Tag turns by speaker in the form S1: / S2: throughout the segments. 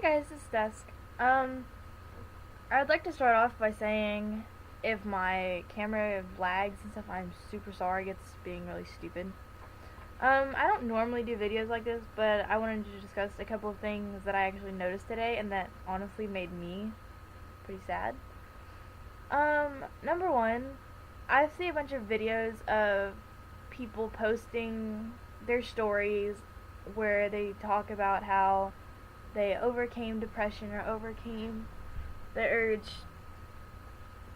S1: Guys, it's Dusk. I'd like to start off by saying if my camera lags and stuff, I'm super sorry. It's being really stupid. I don't normally do videos like this, but I wanted to discuss a couple of things that I actually noticed today and that honestly made me pretty sad. Number one, I see a bunch of videos of people posting their stories where they talk about how they overcame depression or overcame the urge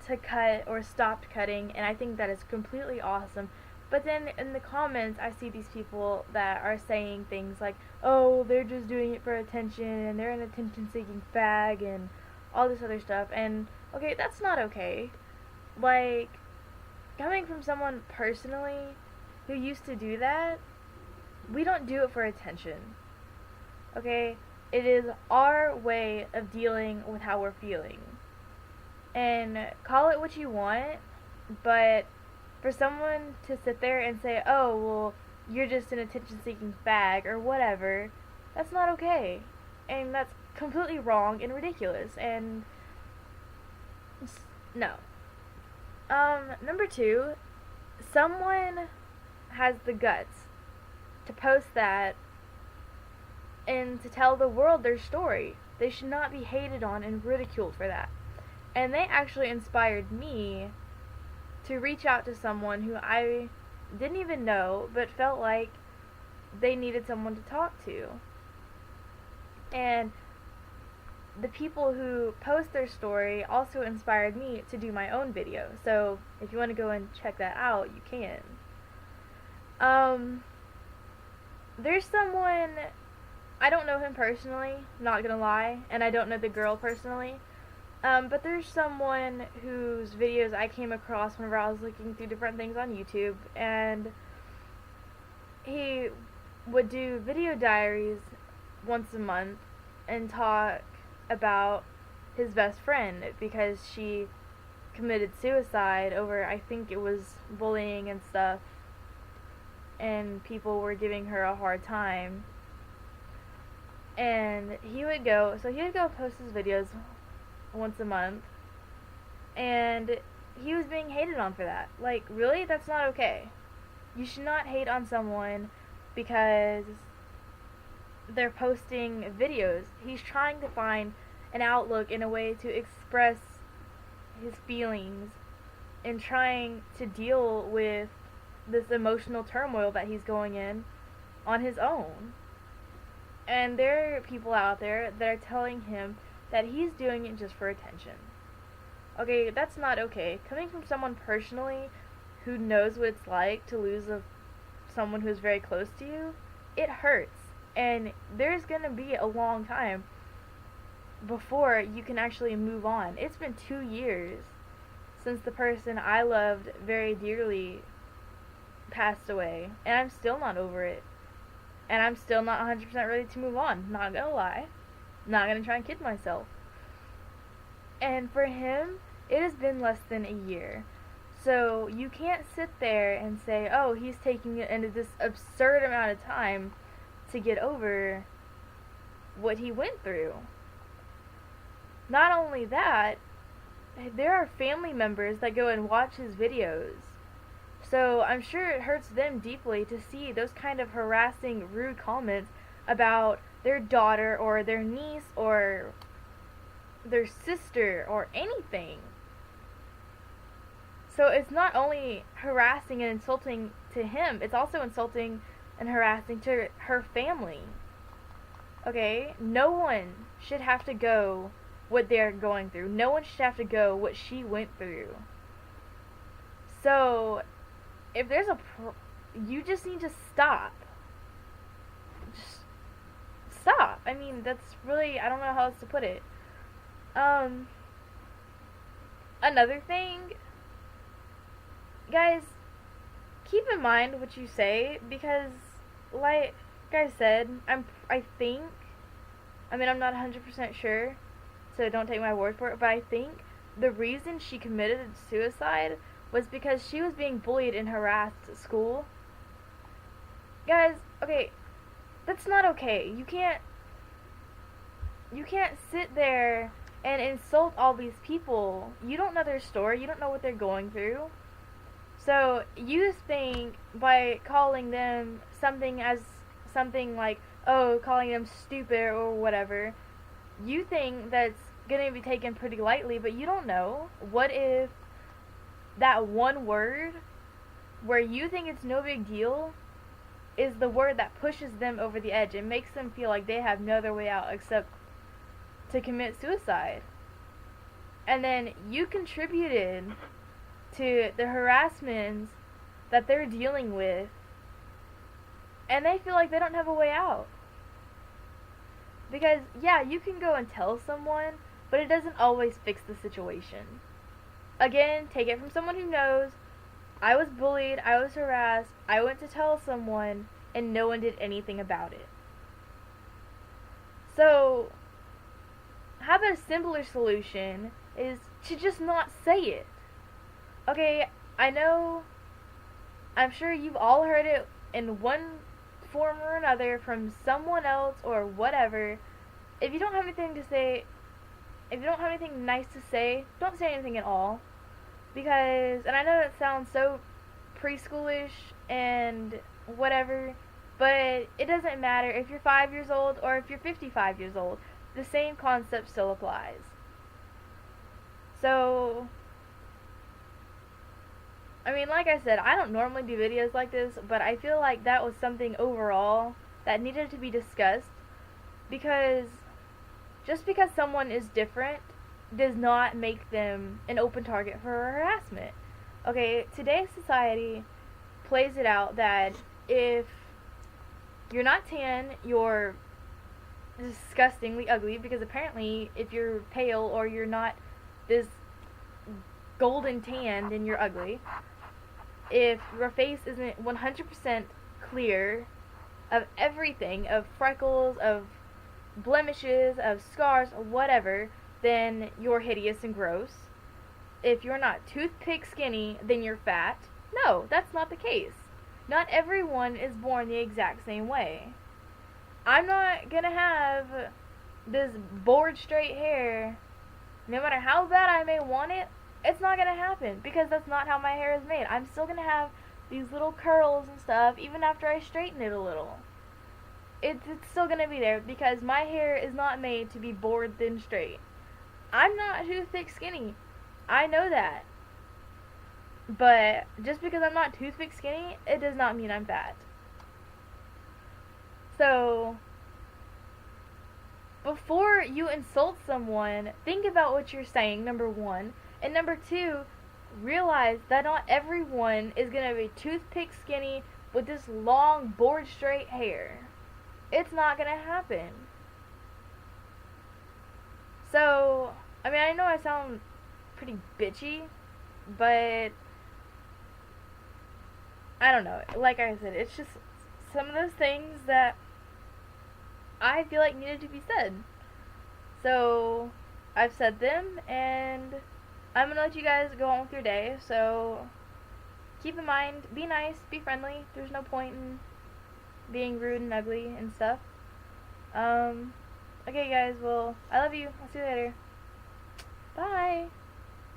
S1: to cut or stopped cutting, and I think that is completely awesome. But then in the comments, I see these people that are saying things like, oh, they're just doing it for attention, and they're an attention seeking fag, and all this other stuff. And, okay, that's not okay. Like, coming from someone personally who used to do that, we don't do it for attention. Okay? It is our way of dealing with how we're feeling. And call it what you want, but for someone to sit there and say, oh, well, you're just an attention seeking fag or whatever, that's not okay. And that's completely wrong and ridiculous. And no. Number two, someone has the guts to post that and to tell the world their story. They should not be hated on and ridiculed for that. And they actually inspired me to reach out to someone who I didn't even know but felt like they needed someone to talk to. And the people who post their story also inspired me to do my own video. So if you want to go and check that out, you can. There's someone, I don't know him personally, not gonna lie, and I don't know the girl personally. But there's someone whose videos I came across whenever I was looking through different things on YouTube, and he would do video diaries once a month and talk about his best friend because she committed suicide over, I think it was bullying and stuff, and people were giving her a hard time. And he would go post his videos once a month, and he was being hated on for that. Like, really? That's not okay. You should not hate on someone because they're posting videos. He's trying to find an outlook in a way to express his feelings and trying to deal with this emotional turmoil that he's going in on his own. And there are people out there that are telling him that he's doing it just for attention. Okay, that's not okay. Coming from someone personally who knows what it's like to lose someone who's very close to you, it hurts. And there's gonna be a long time before you can actually move on. It's been 2 years since the person I loved very dearly passed away, and I'm still not over it. And I'm still not 100% ready to move on. Not gonna lie. Not gonna try and kid myself. And for him, it has been less than a year. So you can't sit there and say, oh, he's taking it into this absurd amount of time to get over what he went through. Not only that, there are family members that go and watch his videos. So I'm sure it hurts them deeply to see those kind of harassing, rude comments about their daughter or their niece or their sister or anything. So it's not only harassing and insulting to him, it's also insulting and harassing to her family. Okay? No one should have to go what they're going through. No one should have to go what she went through. So if there's you just need to stop. Just stop. I mean, that's really, I don't know how else to put it. Another thing, guys, keep in mind what you say, because like I said, I think, I mean, I'm not 100% sure, so don't take my word for it, but I think the reason she committed suicide was because she was being bullied and harassed at school. Guys, okay, that's not okay. you can't sit there and insult all these people. You don't know their story. You don't know what they're going through. So you think by calling them something as something like, oh, calling them stupid or whatever, you think that's going to be taken pretty lightly, but you don't know. What if that one word where you think it's no big deal is the word that pushes them over the edge? It makes them feel like they have no other way out except to commit suicide. And then you contributed to the harassment that they're dealing with, and they feel like they don't have a way out. Because, yeah, you can go and tell someone, but it doesn't always fix the situation. Again, take it from someone who knows. I was bullied, I was harassed, I went to tell someone, and no one did anything about it. So, how about a simpler solution is to just not say it? Okay, I know, I'm sure you've all heard it in one form or another from someone else or whatever. If you don't have anything to say, if you don't have anything nice to say, don't say anything at all. Because, and I know that sounds so preschoolish and whatever, but it doesn't matter if you're 5 years old or if you're 55 years old. The same concept still applies. So, I mean, like I said, I don't normally do videos like this, but I feel like that was something overall that needed to be discussed, because just because someone is different does not make them an open target for harassment. Okay, today's society plays it out that if you're not tan, you're disgustingly ugly, because apparently if you're pale or you're not this golden tan, then you're ugly. If your face isn't 100% clear of everything, of freckles, of blemishes, of scars, whatever, then you're hideous and gross. If you're not toothpick skinny, then you're fat. No, that's not the case. Not everyone is born the exact same way. I'm not gonna have this bored straight hair, no matter how bad I may want it. It's not gonna happen, because that's not how my hair is made. I'm still gonna have these little curls and stuff even after I straighten it a little. It's still gonna be there, because my hair is not made to be bored thin straight. I'm not too thick skinny. I know that. But just because I'm not too thick skinny, it does not mean I'm fat. So, before you insult someone, think about what you're saying, number one. And number two, realize that not everyone is going to be toothpick skinny with this long, bored straight hair. It's not going to happen. So, I mean, I know I sound pretty bitchy, but I don't know. Like I said, it's just some of those things that I feel like needed to be said. So, I've said them, and I'm gonna let you guys go on with your day. So, keep in mind, be nice, be friendly. There's no point in being rude and ugly and stuff. Okay, guys, well, I love you. I'll see you later. Bye.